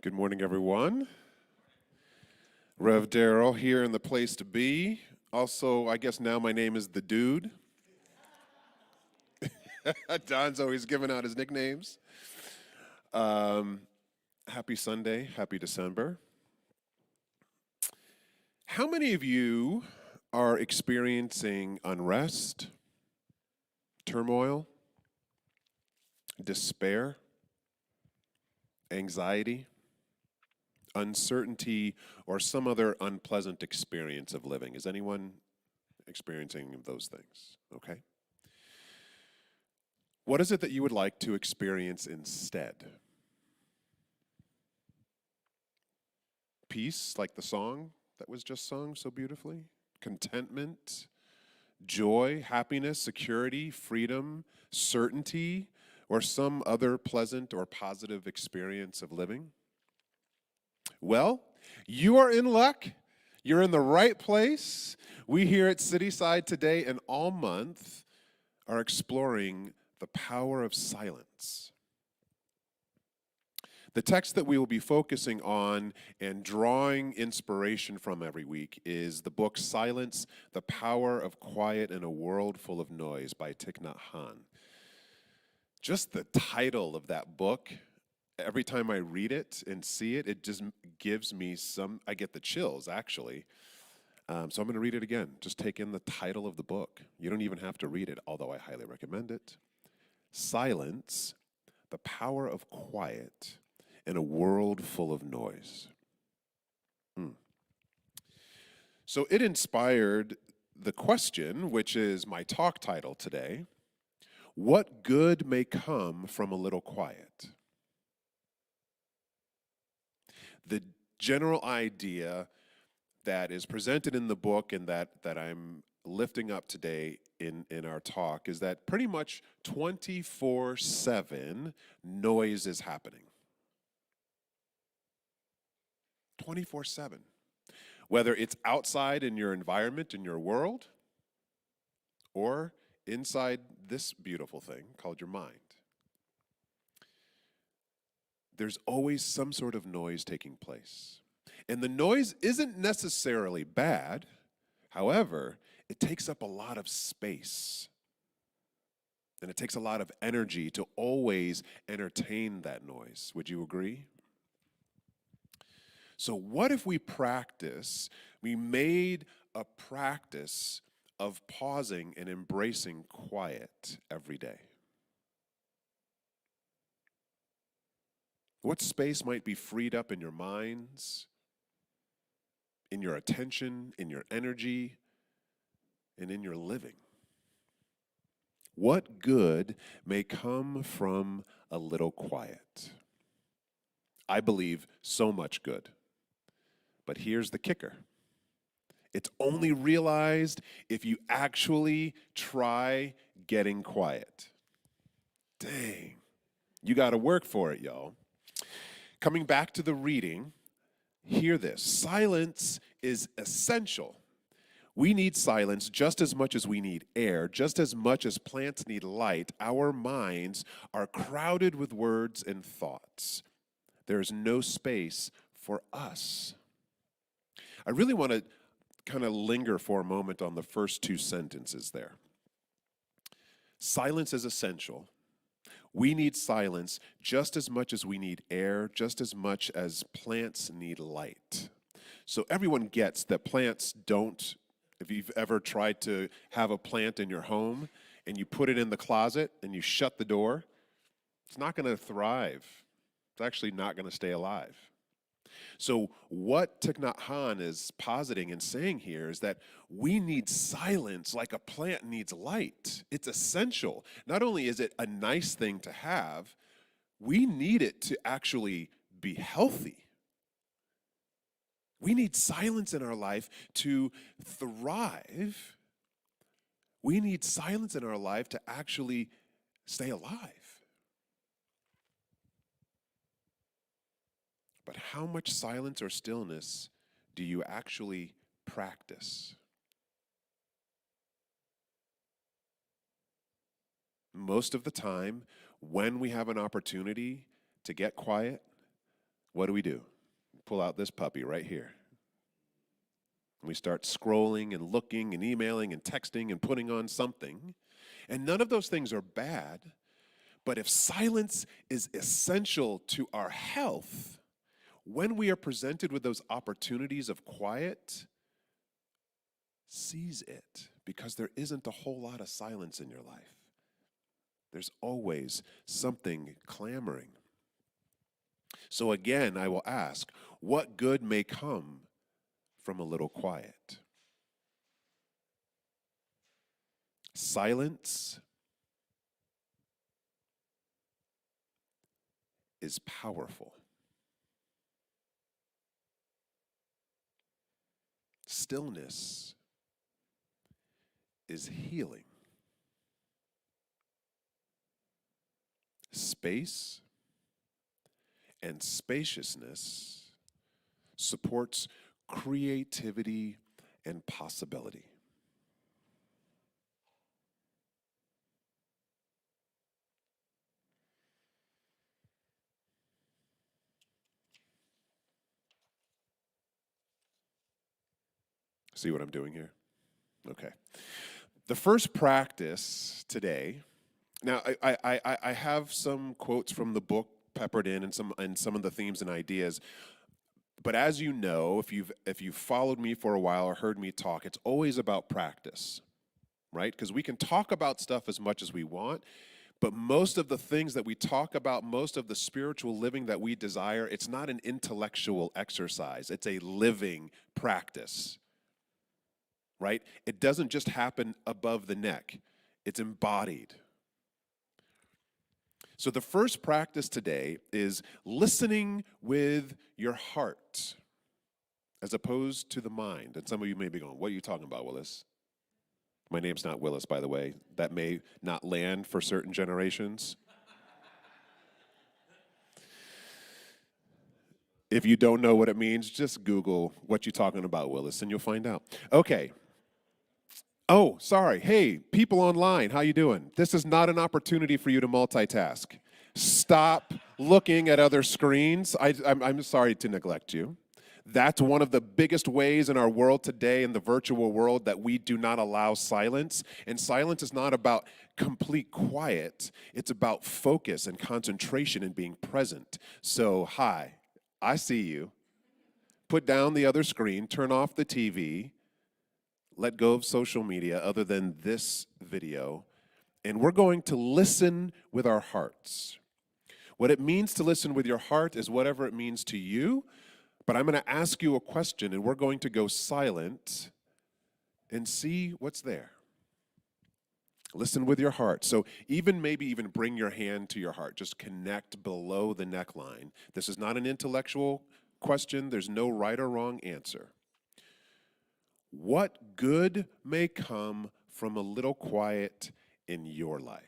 Good morning, everyone. Rev Darrell here in the place to be. Also, I guess now my name is the Dude. Don's always giving out his nicknames. Um, Happy Sunday, happy December. How many of you are experiencing unrest, turmoil, despair, anxiety, uncertainty, or some other unpleasant experience of living? Is anyone experiencing those things? Okay. What is it that you would like to experience instead? Peace, like the song that was just sung so beautifully? Contentment, joy, happiness, security, freedom, certainty, or some other pleasant or positive experience of living? Well, you are in luck. You're in the right place. We here at Cityside today and all month are exploring the power of silence. The text that we will be focusing on and drawing inspiration from every week is the book Silence, The Power of Quiet in a World Full of Noise by Thich Nhat Hanh. Just the title of that book, every time I read it and see it, it just gives me I get the chills actually. So I'm going to read it again. Just take in the title of the book. You don't even have to read it, although I highly recommend it. Silence, The Power of Quiet in a World Full of Noise. So it inspired the question, which is my talk title today: what good may come from a little quiet? The general idea that is presented in the book and that I'm lifting up today in our talk is that pretty much 24/7 noise is happening. 24/7. Whether it's outside in your environment, in your world, or inside this beautiful thing called your mind. There's always some sort of noise taking place. And the noise isn't necessarily bad. However, it takes up a lot of space. And it takes a lot of energy to always entertain that noise. Would you agree? So what if we made a practice of pausing and embracing quiet every day? What space might be freed up in your minds, in your attention, in your energy, and in your living? What good may come from a little quiet? I believe so much good. But here's the kicker. It's only realized if you actually try getting quiet. Dang. You got to work for it, y'all. Coming back to the reading, hear this. Silence is essential. We need silence just as much as we need air, just as much as plants need light. Our minds are crowded with words and thoughts. There is no space for us. I really want to kind of linger for a moment on the first two sentences there. Silence is essential. We need silence just as much as we need air, just as much as plants need light. So everyone gets that plants don't, if you've ever tried to have a plant in your home and you put it in the closet and you shut the door, it's not going to thrive. It's actually not going to stay alive. So what Thich Nhat Hanh is positing and saying here is that we need silence like a plant needs light. It's essential. Not only is it a nice thing to have, we need it to actually be healthy. We need silence in our life to thrive. We need silence in our life to actually stay alive. But how much silence or stillness do you actually practice? Most of the time, when we have an opportunity to get quiet, what do? Pull out this puppy right here. We start scrolling and looking and emailing and texting and putting on something. And none of those things are bad. But if silence is essential to our health, when we are presented with those opportunities of quiet, seize it, because there isn't a whole lot of silence in your life. There's always something clamoring. So again, I will ask, what good may come from a little quiet? Silence is powerful. Stillness is healing. Space and spaciousness supports creativity and possibility. See what I'm doing here? Okay. The first practice today. Now, I have some quotes from the book peppered in and some of the themes and ideas. But as you know, if you've followed me for a while or heard me talk, it's always about practice, right? Because we can talk about stuff as much as we want, but most of the things that we talk about, most of the spiritual living that we desire, it's not an intellectual exercise. It's a living practice, right? It doesn't just happen above the neck. It's embodied. So the first practice today is listening with your heart as opposed to the mind. And some of you may be going, what are you talking about, Willis? My name's not Willis, by the way. That may not land for certain generations. If you don't know what it means, just Google what you're talking about, Willis, and you'll find out. Okay. Oh, sorry. Hey, people online, how you doing? This is not an opportunity for you to multitask. Stop looking at other screens. I'm sorry to neglect you. That's one of the biggest ways in our world today, in the virtual world, that we do not allow silence. And silence is not about complete quiet. It's about focus and concentration and being present. So, hi, I see you. Put down the other screen, turn off the TV, let go of social media other than this video, and we're going to listen with our hearts. What it means to listen with your heart is whatever it means to you, but I'm going to ask you a question, and we're going to go silent and see what's there. Listen with your heart. So maybe even bring your hand to your heart. Just connect below the neckline. This is not an intellectual question. There's no right or wrong answer. What good may come from a little quiet in your life?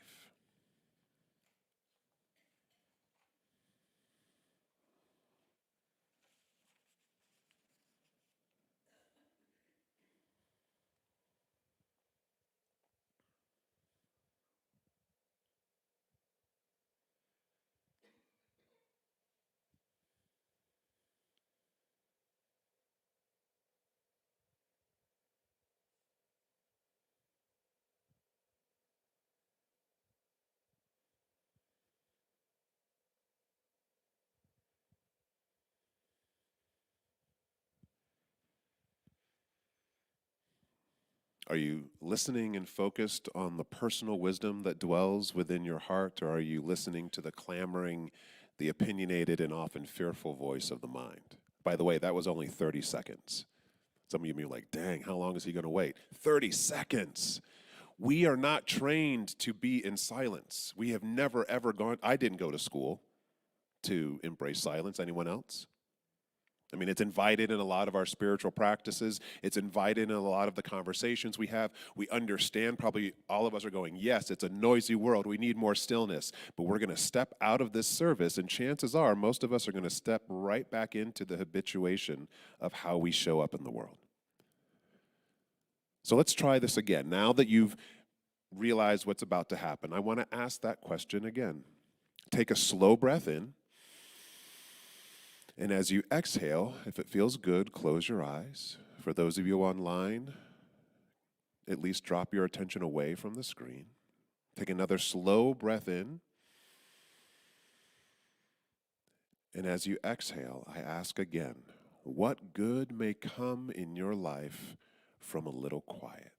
Are you listening and focused on the personal wisdom that dwells within your heart, or are you listening to the clamoring, the opinionated, and often fearful voice of the mind? By the way, that was only 30 seconds. Some of you may be like, dang, how long is he going to wait? 30 seconds. We are not trained to be in silence. We have never, ever gone. I didn't go to school to embrace silence. Anyone else? I mean, it's invited in a lot of our spiritual practices. It's invited in a lot of the conversations we have. We understand, probably all of us are going, yes, it's a noisy world. We need more stillness. But we're going to step out of this service, and chances are most of us are going to step right back into the habituation of how we show up in the world. So let's try this again. Now that you've realized what's about to happen, I want to ask that question again. Take a slow breath in. And as you exhale, if it feels good, close your eyes. For those of you online, at least drop your attention away from the screen. Take another slow breath in. And as you exhale, I ask again, what good may come in your life from a little quiet?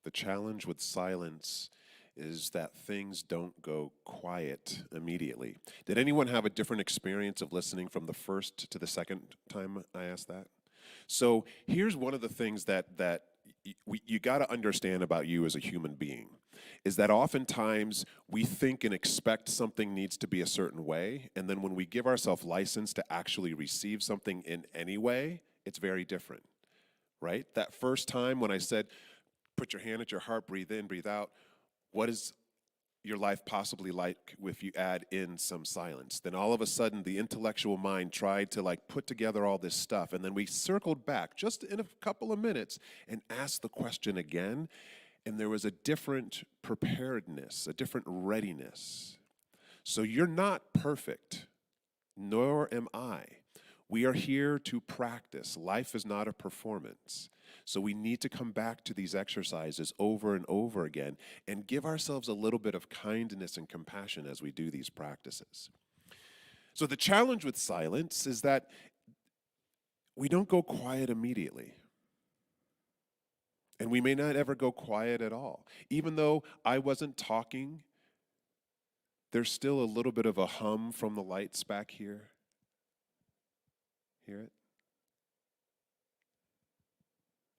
The challenge with silence is that things don't go quiet immediately. Did anyone have a different experience of listening from the first to the second time I asked that? So here's one of the things that you got to understand about you as a human being is that oftentimes we think and expect something needs to be a certain way, and then when we give ourselves license to actually receive something in any way, it's very different, right? That first time when I said, put your hand at your heart, breathe in, breathe out. What is your life possibly like if you add in some silence? Then all of a sudden the intellectual mind tried to like put together all this stuff, and then we circled back just in a couple of minutes and asked the question again, and there was a different preparedness, a different readiness. So you're not perfect, nor am I. We are here to practice. Life is not a performance. So we need to come back to these exercises over and over again and give ourselves a little bit of kindness and compassion as we do these practices. So the challenge with silence is that we don't go quiet immediately. And we may not ever go quiet at all. Even though I wasn't talking, there's still a little bit of a hum from the lights back here. Hear it?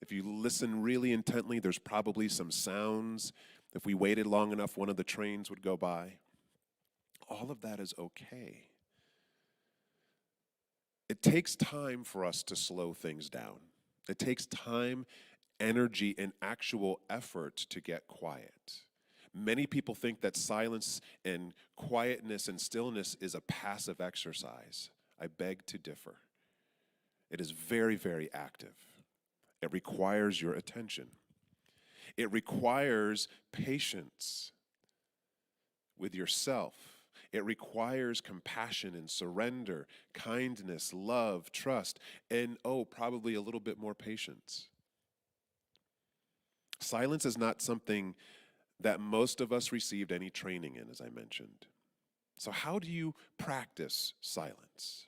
If you listen really intently, there's probably some sounds. If we waited long enough, one of the trains would go by. All of that is okay. It takes time for us to slow things down. It takes time, energy, and actual effort to get quiet. Many people think that silence and quietness and stillness is a passive exercise. I beg to differ. It is very, very active. It requires your attention. It requires patience with yourself. It requires compassion and surrender, kindness, love, trust, and probably a little bit more patience. Silence is not something that most of us received any training in, as I mentioned. So how do you practice silence?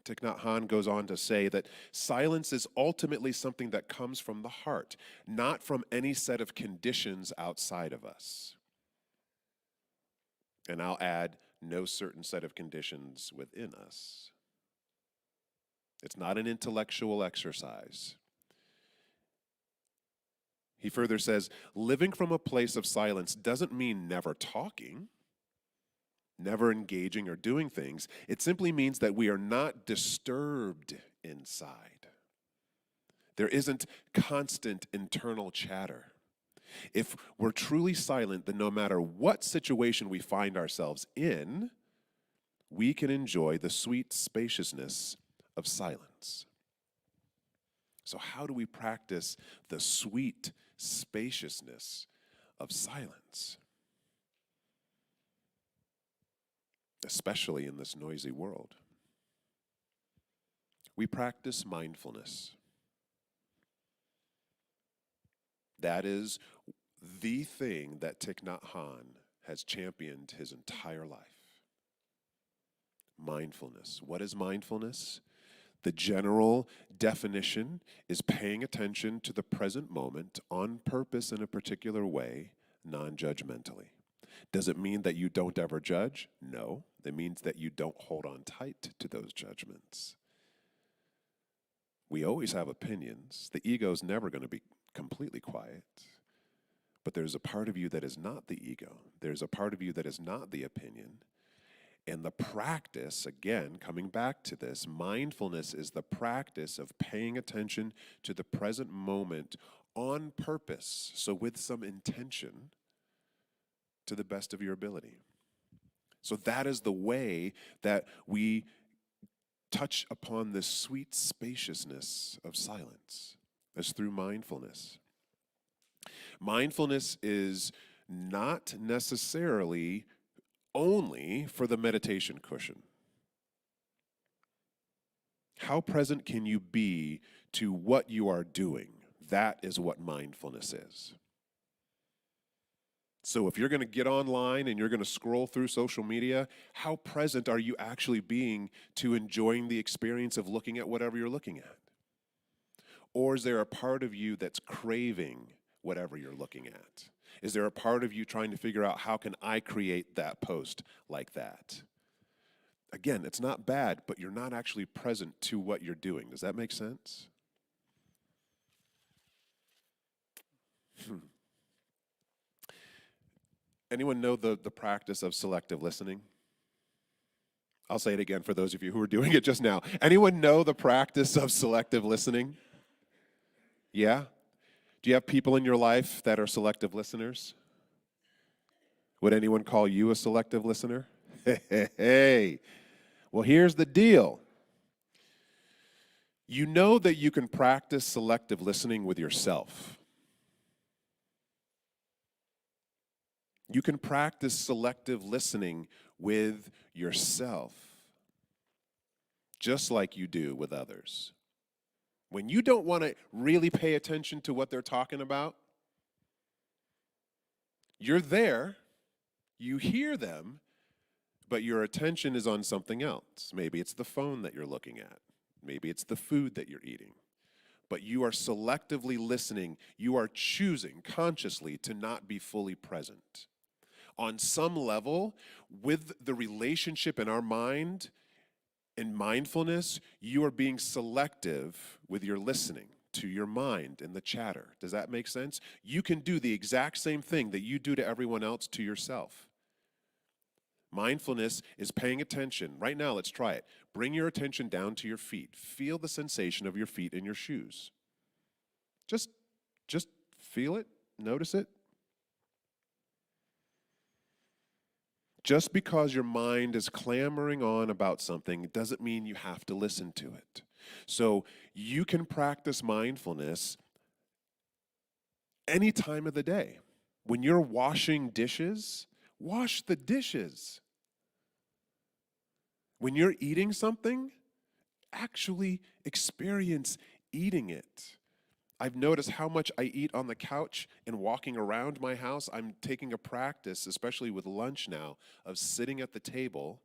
Thich Nhat Hanh goes on to say that silence is ultimately something that comes from the heart, not from any set of conditions outside of us. And I'll add, no certain set of conditions within us. It's not an intellectual exercise. He further says, living from a place of silence doesn't mean never talking, never engaging or doing things. It simply means that we are not disturbed inside. There isn't constant internal chatter. If we're truly silent, then no matter what situation we find ourselves in, we can enjoy the sweet spaciousness of silence. So how do we practice the sweet spaciousness of silence? Especially in this noisy world. We practice mindfulness. That is the thing that Thich Nhat Hanh has championed his entire life. Mindfulness. What is mindfulness? The general definition is paying attention to the present moment on purpose in a particular way, non-judgmentally. Does it mean that you don't ever judge? No. It means that you don't hold on tight to those judgments. We always have opinions. The ego is never going to be completely quiet. But there's a part of you that is not the ego. There's a part of you that is not the opinion. And the practice, again, coming back to this, mindfulness is the practice of paying attention to the present moment on purpose, so with some intention, to the best of your ability. So that is the way that we touch upon this sweet spaciousness of silence, is through mindfulness. Mindfulness is not necessarily only for the meditation cushion. How present can you be to what you are doing? That is what mindfulness is. So if you're going to get online and you're going to scroll through social media, how present are you actually being to enjoying the experience of looking at whatever you're looking at? Or is there a part of you that's craving whatever you're looking at? Is there a part of you trying to figure out, how can I create that post like that? Again, it's not bad, but you're not actually present to what you're doing. Does that make sense? Anyone know the practice of selective listening? I'll say it again for those of you who are doing it just now. Anyone know the practice of selective listening? Yeah? Do you have people in your life that are selective listeners? Would anyone call you a selective listener? Hey. Well, here's the deal. You know that you can practice selective listening with yourself. You can practice selective listening with yourself, just like you do with others. When you don't want to really pay attention to what they're talking about, you're there, you hear them, but your attention is on something else. Maybe it's the phone that you're looking at. Maybe it's the food that you're eating. But you are selectively listening. You are choosing consciously to not be fully present. On some level, with the relationship in our mind and mindfulness, you are being selective with your listening to your mind and the chatter. Does that make sense? You can do the exact same thing that you do to everyone else to yourself. Mindfulness is paying attention. Right now, let's try it. Bring your attention down to your feet. Feel the sensation of your feet in your shoes. Just feel it, notice it. Just because your mind is clamoring on about something doesn't mean you have to listen to it. So you can practice mindfulness any time of the day. When you're washing dishes, wash the dishes. When you're eating something, actually experience eating it. I've noticed how much I eat on the couch and walking around my house. I'm taking a practice, especially with lunch now, of sitting at the table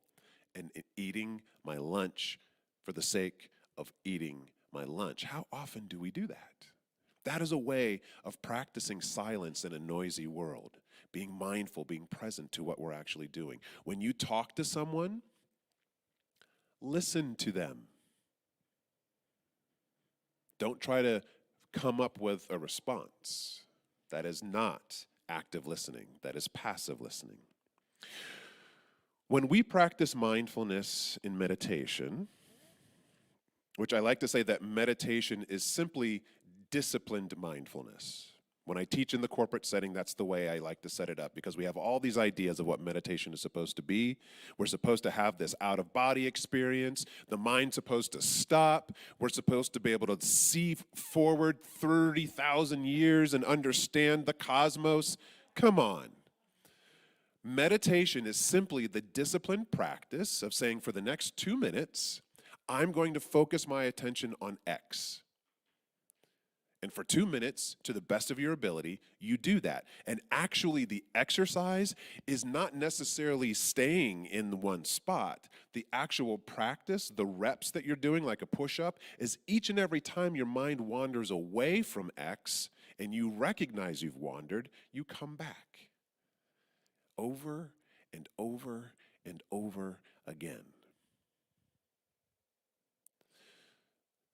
and eating my lunch for the sake of eating my lunch. How often do we do that? That is a way of practicing silence in a noisy world, being mindful, being present to what we're actually doing. When you talk to someone, listen to them. Don't try to come up with a response. That is not active listening. That is passive listening. When we practice mindfulness in meditation, which I like to say that meditation is simply disciplined mindfulness. When I teach in the corporate setting, that's the way I like to set it up, because we have all these ideas of what meditation is supposed to be. We're supposed to have this out-of-body experience. The mind's supposed to stop. We're supposed to be able to see forward 30,000 years and understand the cosmos. Come on. Meditation is simply the disciplined practice of saying, for the next 2 minutes, I'm going to focus my attention on X. And for 2 minutes, to the best of your ability, you do that. And actually, the exercise is not necessarily staying in one spot. The actual practice, the reps that you're doing, like a push-up, is each and every time your mind wanders away from X and you recognize you've wandered, you come back. Over and over and over again.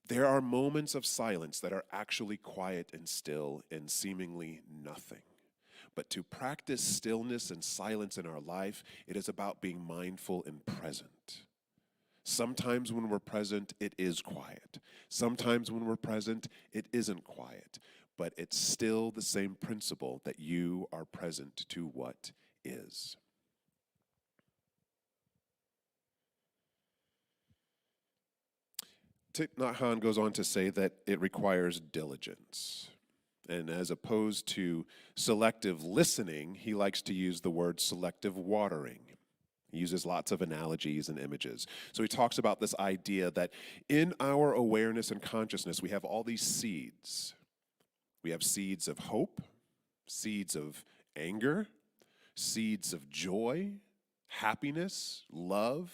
There are moments of silence that are actually quiet and still and seemingly nothing. But to practice stillness and silence in our life, it is about being mindful and present. Sometimes when we're present, it is quiet. Sometimes when we're present, it isn't quiet. But it's still the same principle that you are present to what is. Thich Nhat Hanh goes on to say that it requires diligence. And as opposed to selective listening, he likes to use the word selective watering. He uses lots of analogies and images. So he talks about this idea that in our awareness and consciousness, we have all these seeds. We have seeds of hope, seeds of anger, seeds of joy, happiness, love,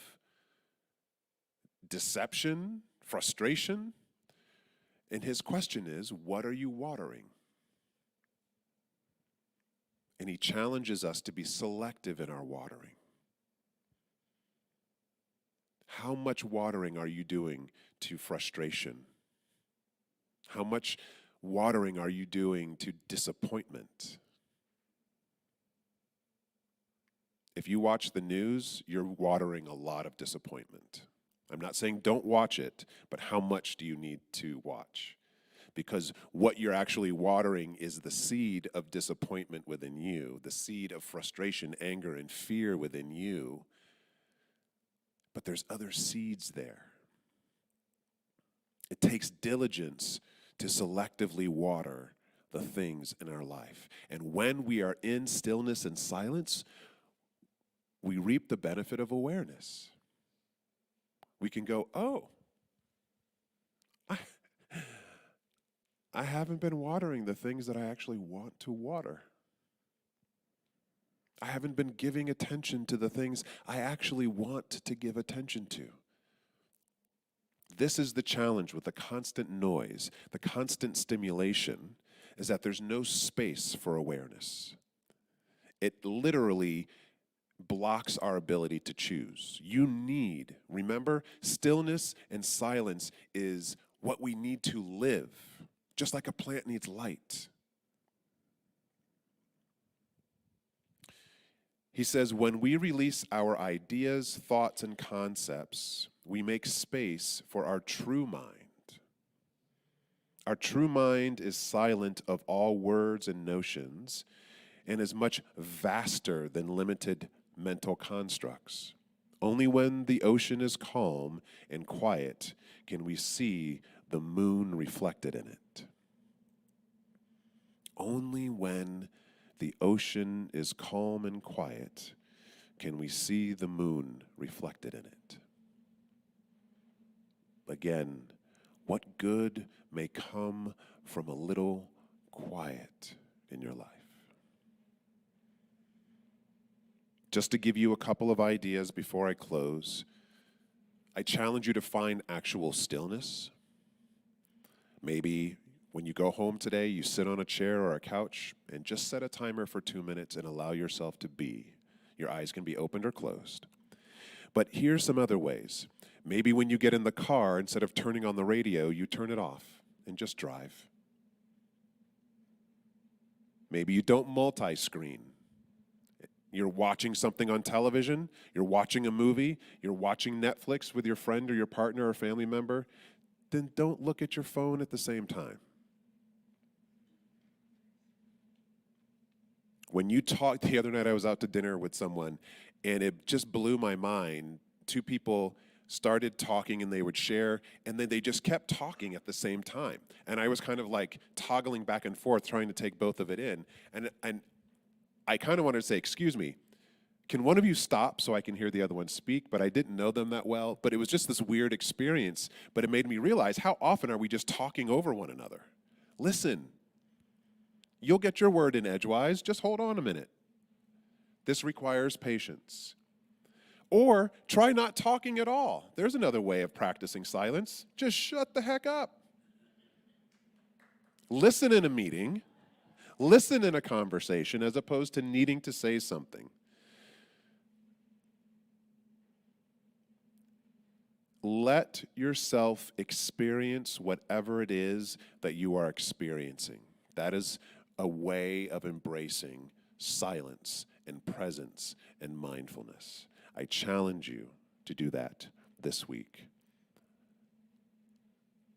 deception, frustration. And his question is, what are you watering? And he challenges us to be selective in our watering. How much watering are you doing to frustration? How much watering are you doing to disappointment? If you watch the news, you're watering a lot of disappointment. I'm not saying don't watch it, but how much do you need to watch? Because what you're actually watering is the seed of disappointment within you, the seed of frustration, anger, and fear within you. But there's other seeds there. It takes diligence to selectively water the things in our life. And when we are in stillness and silence, we reap the benefit of awareness. We can go, oh, I haven't been watering the things that I actually want to water. I haven't been giving attention to the things I actually want to give attention to. This is the challenge with the constant noise, the constant stimulation, is that there's no space for awareness. It literally blocks our ability to choose. You need, remember, stillness and silence is what we need to live, just like a plant needs light. He says, when we release our ideas, thoughts, and concepts, we make space for our true mind. Our true mind is silent of all words and notions and is much vaster than limited mental constructs. Only when the ocean is calm and quiet can we see the moon reflected in it. Only when the ocean is calm and quiet can we see the moon reflected in it. Again, what good may come from a little quiet in your life? Just to give you a couple of ideas before I close, I challenge you to find actual stillness. Maybe when you go home today, you sit on a chair or a couch and just set a timer for 2 minutes and allow yourself to be. Your eyes can be opened or closed. But here's some other ways. Maybe when you get in the car, instead of turning on the radio, you turn it off and just drive. Maybe you don't multi-screen. You're watching something on television, you're watching a movie, you're watching Netflix with your friend or your partner or family member, then don't look at your phone at the same time. When you talked the other night, I was out to dinner with someone, and it just blew my mind. Two people started talking, and they would share, and then they just kept talking at the same time. And I was kind of like toggling back and forth, trying to take both of it in. And I kind of wanted to say, excuse me, can one of you stop so I can hear the other one speak? But I didn't know them that well. But it was just this weird experience. But it made me realize, how often are we just talking over one another? Listen. You'll get your word in edgewise. Just hold on a minute. This requires patience. Or try not talking at all. There's another way of practicing silence. Just shut the heck up. Listen in a meeting. Listen in a conversation as opposed to needing to say something. Let yourself experience whatever it is that you are experiencing. That is a way of embracing silence and presence and mindfulness. I challenge you to do that this week.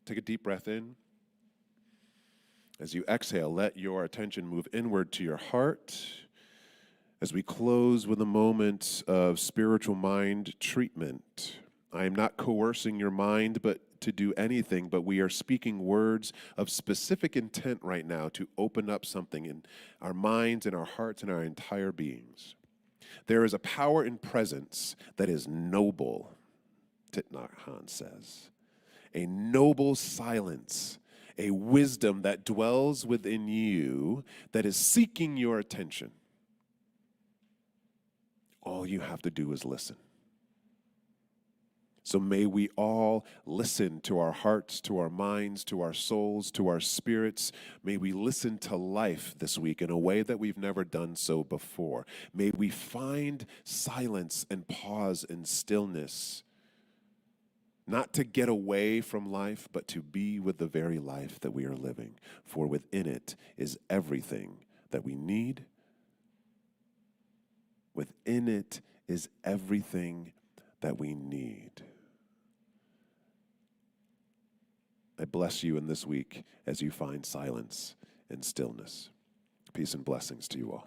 Take a deep breath in. As you exhale, let your attention move inward to your heart. As we close with a moment of spiritual mind treatment, I am not coercing your mind to do anything, but we are speaking words of specific intent right now to open up something in our minds, in our hearts, and our entire beings. There is a power in presence that is noble, Thich Nhat Hanh says. A noble silence, a wisdom that dwells within you that is seeking your attention. All you have to do is listen. So may we all listen to our hearts, to our minds, to our souls, to our spirits. May we listen to life this week in a way that we've never done so before. May we find silence and pause and stillness, not to get away from life, but to be with the very life that we are living. For within it is everything that we need. Within it is everything that we need. I bless you in this week as you find silence and stillness. Peace and blessings to you all.